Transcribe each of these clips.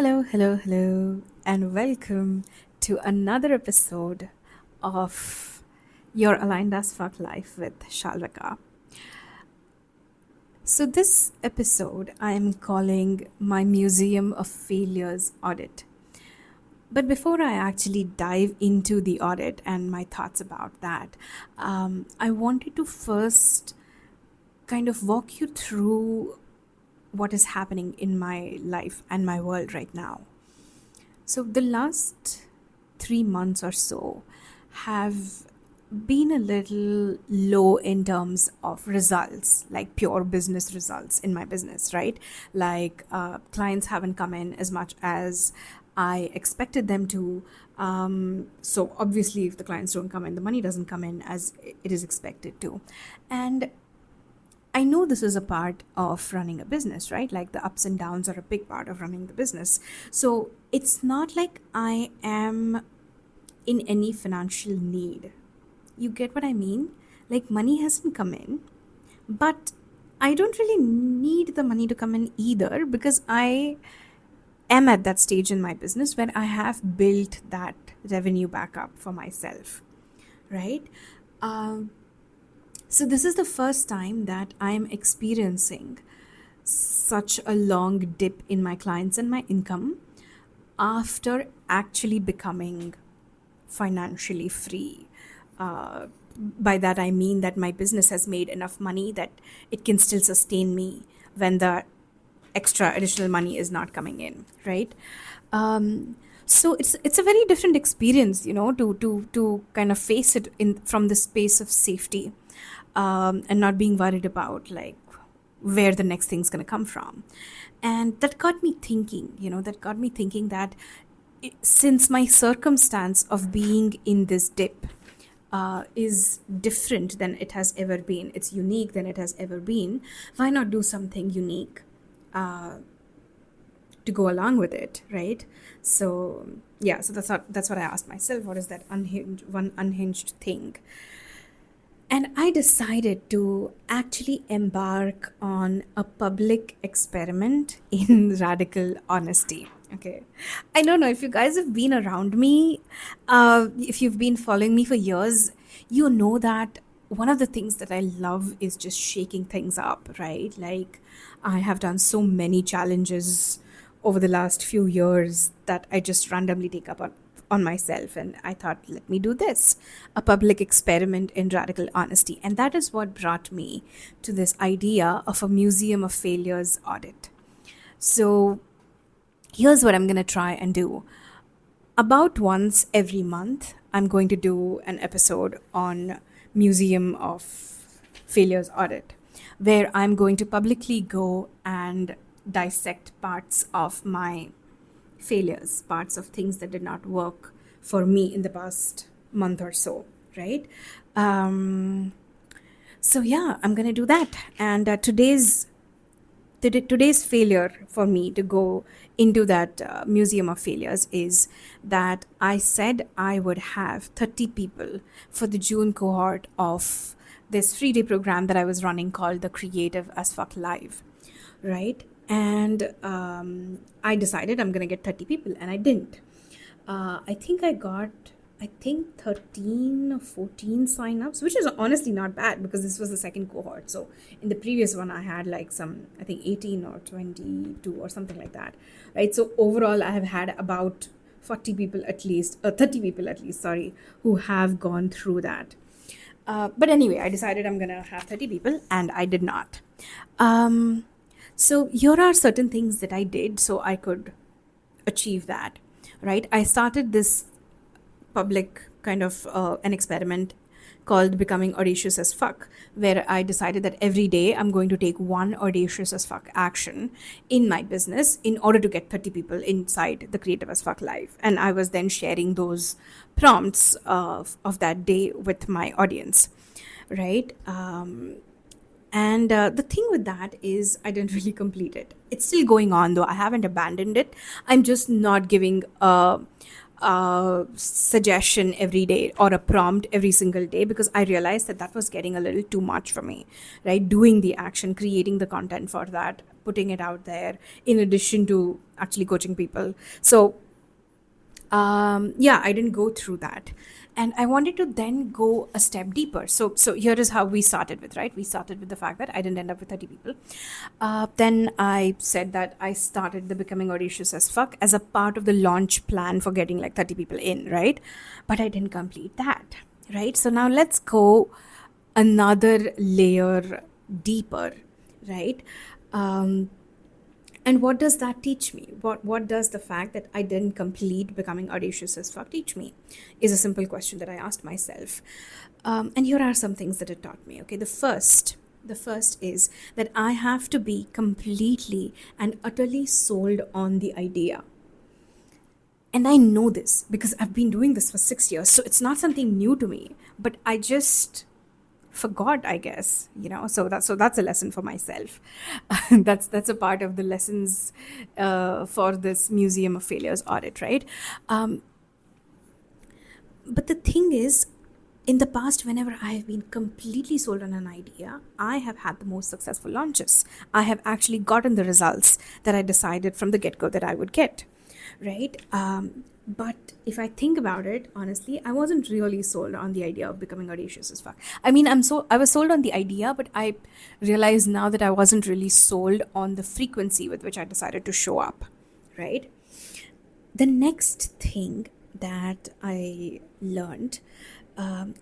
Hello, and welcome to another episode of Your Aligned as Fuck Life with Shalvika. So, this episode I am calling my Museum of Failures Audit. But before I actually dive into the audit and my thoughts about that, I wanted to first kind of walk you through what is happening in my life and my world right now. So, the last 3 months or so have been a little low in terms of results, like pure business results in my business, right? Like clients haven't come in as much as I expected them to. So, obviously, if the clients don't come in, the money doesn't come in as it is expected to. And I know this is a part of running a business, right? Like the ups and downs are a big part of running the business. So it's not like I am in any financial need. You get what I mean? Like money hasn't come in, but I don't really need the money to come in either because I am at that stage in my business where I have built that revenue back up for myself, right? Um, so this is the first time that I am experiencing such a long dip in my clients and my income after actually becoming financially free. By that, I mean that my business has made enough money that it can still sustain me when the extra additional money is not coming in, right? So it's a very different experience, to kind of face it in from the space of safety, and not being worried about like where the next thing's going to come from. And that got me thinking, that since my circumstance of being in this dip is different than it has ever been, it's unique than it has ever been, why not do something unique uh, to go along with it, right? So yeah, so that's what I asked myself. What is that unhinged thing? And I decided to actually embark on a public experiment in radical honesty. Okay. I don't know if you guys have been around me, if you've been following me for years, you know that one of the things that I love is just shaking things up, right? Like, I have done so many challenges over the last few years that I just randomly take up on myself. And I thought, let me do this, a public experiment in radical honesty. And that is what brought me to this idea of a museum of failures audit. So here's what I'm going to try and do. About once every month, I'm going to do an episode on Museum of Failures Audit, where I'm going to publicly go and dissect parts of my failures, parts of things that did not work for me in the past month or so, right? Um, so yeah, I'm gonna do that. And today's failure for me to go into that museum of failures is that I said I would have 30 people for the June cohort of this 3-day program that I was running called the Creative as Fuck Live, right? And I decided I'm going to get 30 people, and I didn't. I think I got, 13 or 14 signups, which is honestly not bad because this was the second cohort. So in the previous one, I had like I think 18 or 22 or something like that, right? So overall, I have had about 40 people at least, 30 people at least, sorry, who have gone through that. But anyway, I decided I'm going to have 30 people, and I did not. So here are certain things that I did so I could achieve that, right? I started this public kind of an experiment called Becoming Audacious as Fuck, where I decided that every day I'm going to take one audacious as fuck action in my business in order to get 30 people inside the Creative as Fuck Live. And I was then sharing those prompts of that day with my audience, right? And the thing with that is, I didn't really complete it. It's still going on, though. I haven't abandoned it. I'm just not giving suggestion every day or a prompt every single day, because I realized that that was getting a little too much for me, right? Doing the action, creating the content for that, putting it out there, in addition to actually coaching people. So yeah, I didn't go through that, and I wanted to then go a step deeper. So here is how we started with, right? We started with the fact that I didn't end up with 30 people. Then I said that I started the Becoming Audacious as Fuck as a part of the launch plan for getting like 30 people in, right? But I didn't complete that, right? So now let's go another layer deeper, right? um, and what does that teach me? What does the fact that I didn't complete Becoming Audacious as Fuck teach me? Is a simple question that I asked myself. And here are some things that it taught me. Okay, the first is that I have to be completely and utterly sold on the idea. And I know this because I've been doing this for 6 years. So it's not something new to me, but I just forgot, I guess. So that's a lesson for myself. That's a part of the lessons for this Museum of Failures audit, right? um, but the thing is, in the past, whenever I have been completely sold on an idea, I have had the most successful launches. I have actually gotten the results that I decided from the get-go that I would get, right? But if I think about it, honestly, I wasn't really sold on the idea of becoming audacious as fuck. I mean, I was sold on the idea, but I realize now that I wasn't really sold on the frequency with which I decided to show up, right? The next thing that I learned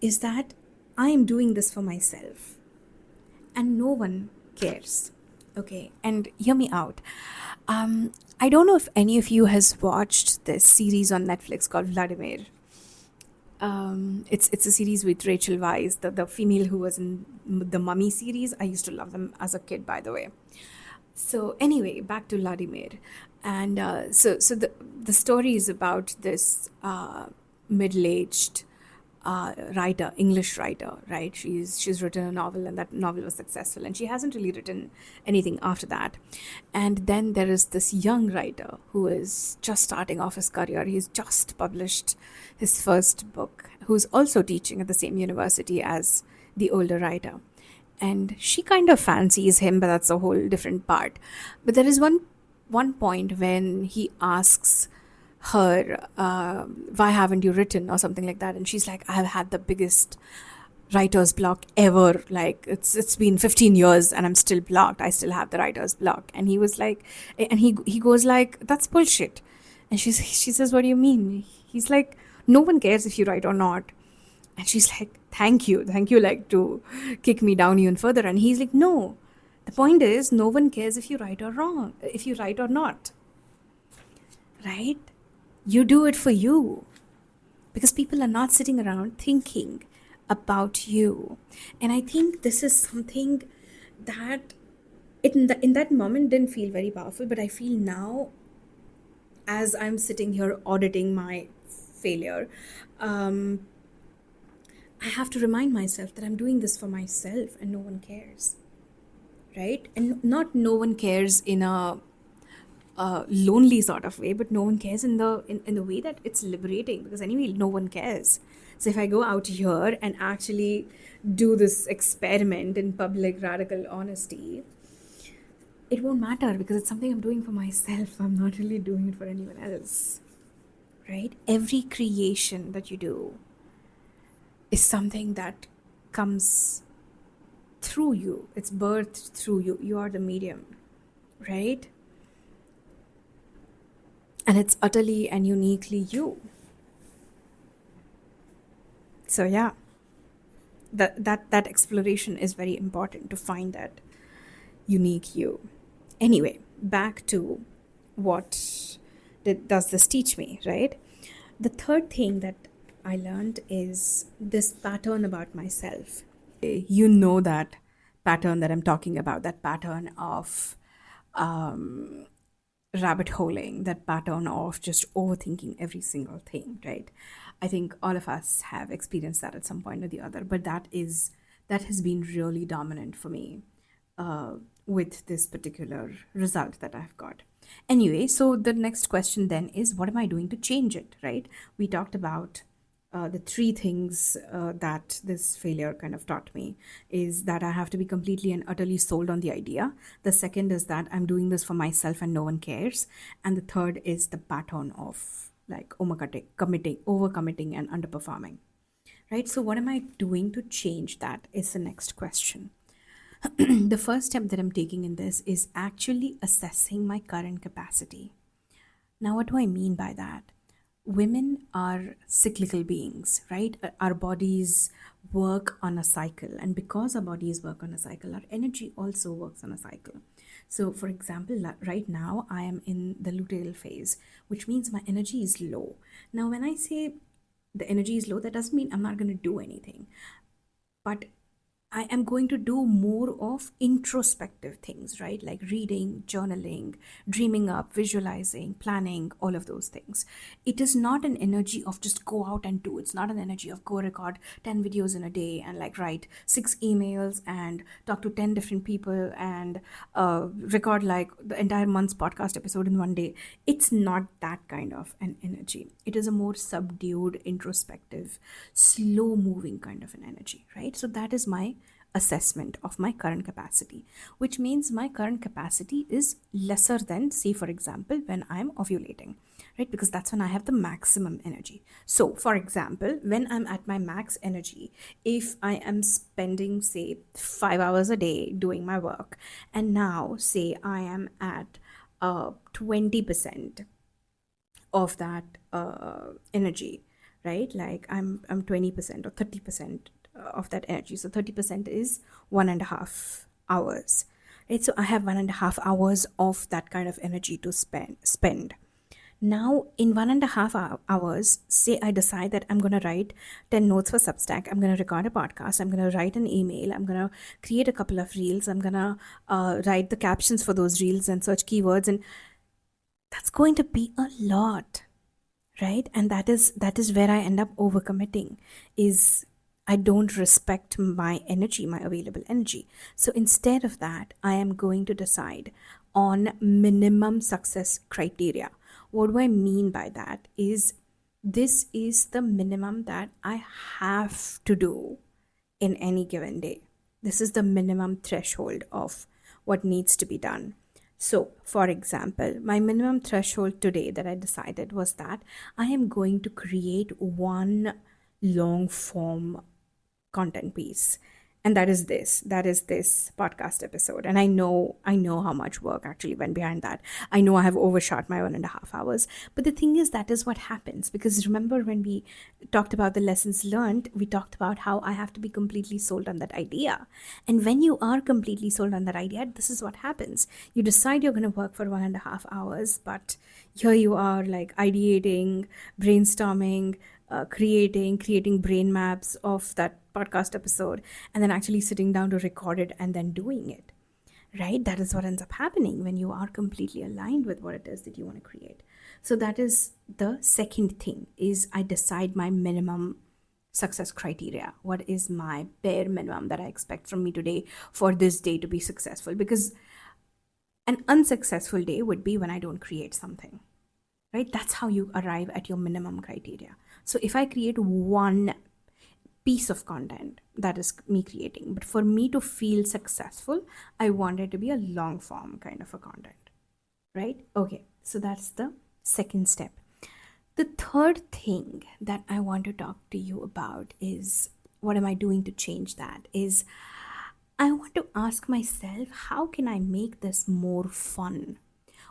is that I am doing this for myself and no one cares. Okay, and hear me out. I don't know if any of you has watched this series on Netflix called Vladimir. It's a series with Rachel Weisz, the female who was in the Mummy series. I used to love them as a kid, by the way. So anyway, back to Vladimir, and so the story is about this middle-aged writer, English writer, right? She's written a novel, and that novel was successful, and she hasn't really written anything after that. And then there is this young writer who is just starting off his career. He's just published his first book, who's also teaching at the same university as the older writer, and she kind of fancies him, but that's a whole different part. But there is one point when he asks her, why haven't you written, or something like that, and she's like, I have had the biggest writer's block ever. Like, it's been 15 years and I'm still blocked. I still have the writer's block. And he was like, and he goes like, that's bullshit. And she says, what do you mean? He's like, no one cares if you write or not. And she's like, thank you, like, to kick me down even further. And he's like, no, the point is, no one cares if you write or wrong, if you write or not, right? You do it for you, because people are not sitting around thinking about you. And I think this is something that in that moment didn't feel very powerful, but I feel now, as I'm sitting here auditing my failure, I have to remind myself that I'm doing this for myself and no one cares, right? And not no one cares in a lonely sort of way, but no one cares in the way that it's liberating, because anyway, no one cares. So if I go out here and actually do this experiment in public radical honesty, it won't matter, because it's something I'm doing for myself. I'm not really doing it for anyone else, right? Every creation that you do is something that comes through you. It's birthed through you. You are the medium, right? And it's utterly and uniquely you. So yeah, that exploration is very important, to find that unique you. Anyway, back to what does this teach me, right? The third thing that I learned is this pattern about myself. You know that pattern that I'm talking about, that pattern of rabbit holing, that pattern of just overthinking every single thing, right? I think all of us have experienced that at some point or the other, but that has been really dominant for me. with this particular result that I've got. Anyway, so the next question then is, what am I doing to change it, right? We talked about the three things that this failure kind of taught me is that I have to be completely and utterly sold on the idea. The second is that I'm doing this for myself and no one cares. And the third is the pattern of like overcommitting and underperforming, right? So what am I doing to change that is the next question. The first step that I'm taking in this is actually assessing my current capacity. Now, what do I mean by that? Women are cyclical beings, right? Our bodies work on a cycle, and because our bodies work on a cycle, our energy also works on a cycle. So, for example, right now I am in the luteal phase, which means my energy is low. Now, when I say the energy is low, that doesn't mean I'm not going to do anything, but I am going to do more of introspective things, right? Like reading, journaling, dreaming up, visualizing, planning, all of those things. It is not an energy of just go out and do. It's not an energy of go record 10 videos in a day and like write 6 emails and talk to 10 different people and record like the entire month's podcast episode in one day. It's not that kind of an energy. It is a more subdued, introspective, slow moving kind of an energy, right? So that is my assessment of my current capacity, which means my current capacity is lesser than, say, for example, when I'm ovulating, right? Because that's when I have the maximum energy. So, for example, when I'm at my max energy, if I am spending, say, 5 hours a day doing my work, and now, say, I am at 20% of that energy, right? Like I'm 20% or 30% of that energy. So 30% is 1.5 hours, right? So I have 1.5 hours of that kind of energy to spend. Now, in 1.5 hours, say I decide that I'm going to write 10 notes for Substack, I'm going to record a podcast, I'm going to write an email, I'm going to create a couple of reels, I'm going to write the captions for those reels and search keywords, and that's going to be a lot, right? And that is where I end up overcommitting, is I don't respect my energy, my available energy. So instead of that, I am going to decide on minimum success criteria. What do I mean by that is, this is the minimum that I have to do in any given day. This is the minimum threshold of what needs to be done. So, for example, my minimum threshold today that I decided was that I am going to create one long form content piece, and that is this podcast episode. And I know how much work actually went behind that. I know I have overshot my 1.5 hours, but the thing is, that is what happens, because remember when we talked about the lessons learned, we talked about how I have to be completely sold on that idea. And when you are completely sold on that idea, this is what happens. You decide you're going to work for 1.5 hours, but here you are like ideating, brainstorming, creating brain maps of that podcast episode, and then actually sitting down to record it and then doing it, right? That is what ends up happening when you are completely aligned with what it is that you want to create. So that is the second thing, is I decide my minimum success criteria. What is my bare minimum that I expect from me today for this day to be successful? Because an unsuccessful day would be when I don't create something, right? That's how you arrive at your minimum criteria. So if I create one piece of content, that is me creating, but for me to feel successful, I want it to be a long form kind of a content, right? Okay, so that's the second step. The third thing that I want to talk to you about is, what am I doing to change that? Is I want to ask myself, how can I make this more fun?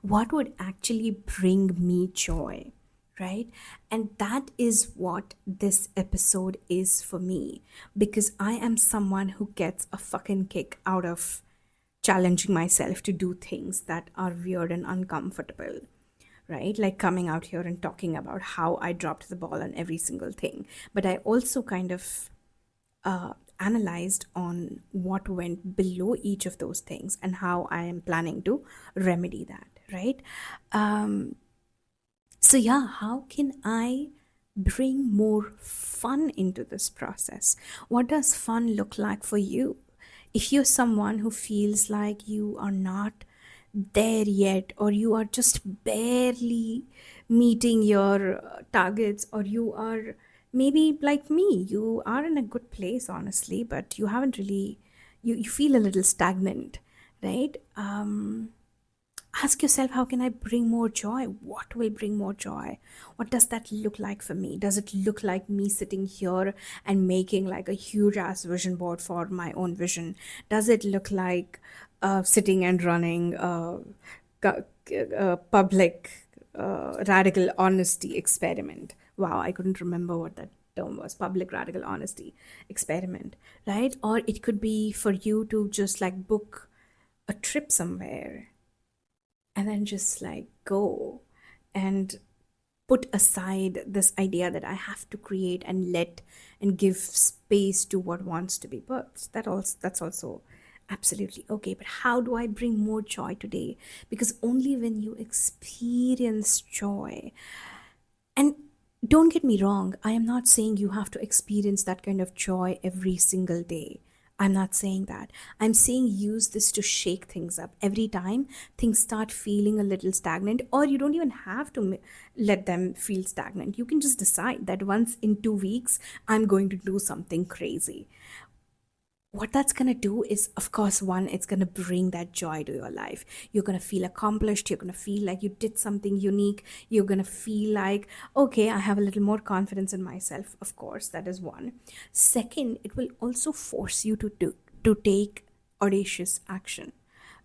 What would actually bring me joy, right? And that is what this episode is for me, because I am someone who gets a fucking kick out of challenging myself to do things that are weird and uncomfortable, right? Like coming out here and talking about how I dropped the ball on every single thing. But I also kind of analyzed on what went below each of those things and how I am planning to remedy that, right? So yeah, how can I bring more fun into this process? What does fun look like for you? If you're someone who feels like you are not there yet, or you are just barely meeting your targets, or you are maybe like me, you are in a good place, honestly, but you haven't really, you feel a little stagnant, right? Ask yourself, how can I bring more joy? What will bring more joy? What does that look like for me? Does it look like me sitting here and making like a huge ass vision board for my own vision? Does it look like sitting and running a public radical honesty experiment? Wow, I couldn't remember what that term was. Public radical honesty experiment, right? Or it could be for you to just like book a trip somewhere and then just like go and put aside this idea that I have to create and let and give space to what wants to be birthed. That's also absolutely okay. But how do I bring more joy today? Because only when you experience joy, and don't get me wrong, I am not saying you have to experience that kind of joy every single day. I'm not saying that. I'm saying use this to shake things up. Every time things start feeling a little stagnant, or you don't even have to let them feel stagnant. You can just decide that once in 2 weeks, I'm going to do something crazy. What that's going to do is, of course, one, it's going to bring that joy to your life. You're going to feel accomplished. You're going to feel like you did something unique. You're going to feel like, okay, I have a little more confidence in myself. Of course, that is one. Second, it will also force you to take audacious action,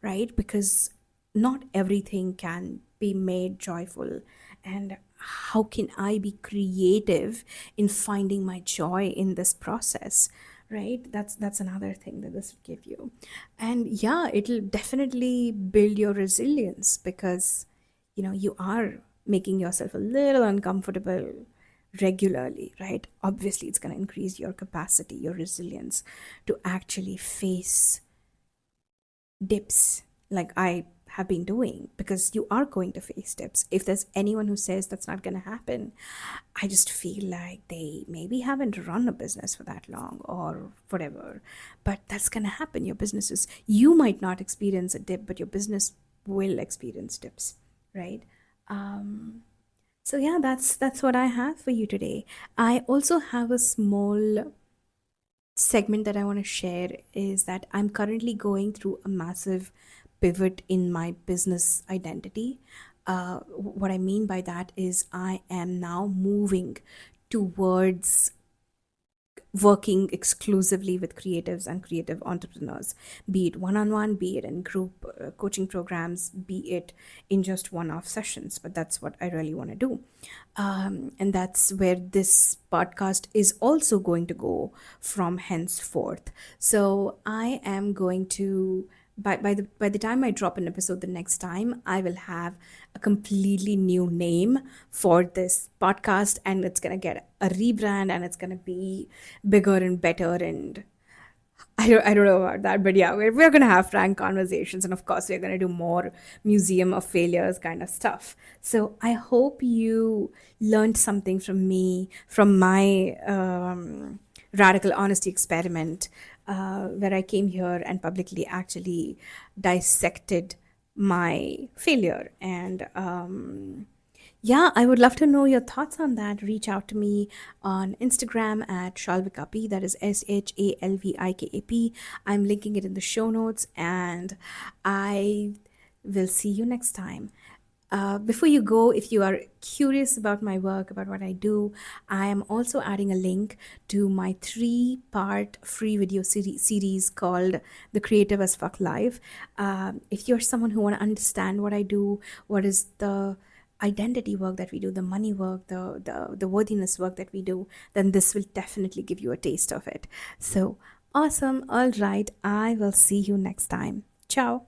right? Because not everything can be made joyful. And how can I be creative in finding my joy in this process? Right, that's another thing that this will give you. And yeah, it'll definitely build your resilience, because you are making yourself a little uncomfortable regularly, right? Obviously it's going to increase your capacity, your resilience to actually face dips like I have been doing, because you are going to face dips. If there's anyone who says that's not going to happen, I just feel like they maybe haven't run a business for that long or whatever. But that's going to happen. Your businesses, you might not experience a dip, but your business will experience dips, right? So yeah, that's what I have for you today. I also have a small segment that I want to share, is that I'm currently going through a massive pivot in my business identity. What I mean by that is I am now moving towards working exclusively with creatives and creative entrepreneurs, be it one on one, be it in group coaching programs, be it in just one off sessions. But that's what I really want to do. And that's where this podcast is also going to go from henceforth. So I am going to. By the time I drop an episode the next time, I will have a completely new name for this podcast, and it's gonna get a rebrand, and it's gonna be bigger and better. And I don't know about that, but yeah, we're gonna have frank conversations, and of course we're gonna do more museum of failures kind of stuff. So I hope you learned something from me, from my radical honesty experiment, where I came here and publicly actually dissected my failure. And yeah, I would love to know your thoughts on that. Reach out to me on Instagram at Shalvika P. That is SHALVIKAP. I'm linking it in the show notes, and I will see you next time. Before you go, if you are curious about my work, about what I do, I am also adding a link to my 3-part free video series called The Creative as Fuck Life. If you're someone who want to understand what I do, what is the identity work that we do, the money work, the worthiness work that we do, then this will definitely give you a taste of it. So awesome. All right. I will see you next time. Ciao.